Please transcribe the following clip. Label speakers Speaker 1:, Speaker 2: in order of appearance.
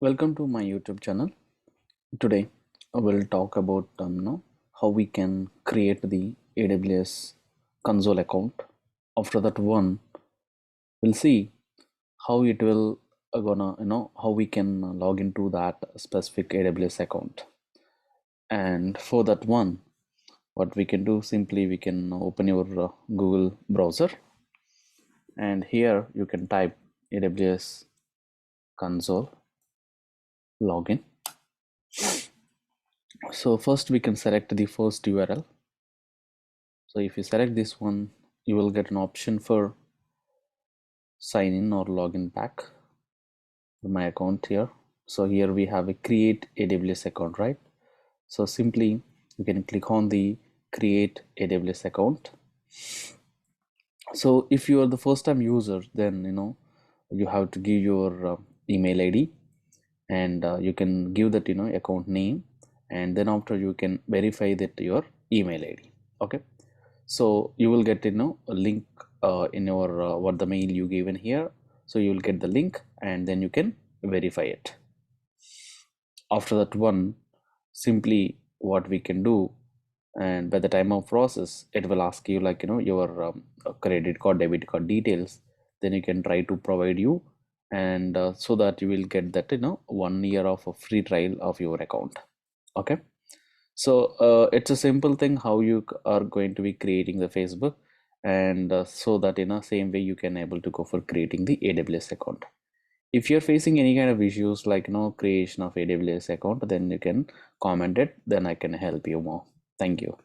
Speaker 1: Welcome to my YouTube channel. Today I will talk about how we can create the AWS console account. After that one, we'll see how it will gonna how we can log into that specific AWS account. And for that one, what we can do simply we can open your Google browser, and here you can type AWS console login. So first we can select the first URL. So if you select this one, you will get an option for sign in or login back to my account here. So here we have a create AWS account, right? So simply you can click on the create AWS account. So if you are the first time user, then you have to give your email ID, and you can give that account name, and then after you can verify that your email ID. Okay, so you will get a link in your what the mail you given here. So you will get the link, and then you can verify it. After that one, simply what we can do, and by the time of process it will ask you like your credit card, debit card details. Then you can try to provide you, and so that you will get that 1 year of a free trial of your account. Okay, so it's a simple thing how you are going to be creating the Facebook, and so that in a same way you can able to go for creating the AWS account. If you're facing any kind of issues like creation of AWS account, then you can comment it, then I can help you more. Thank you.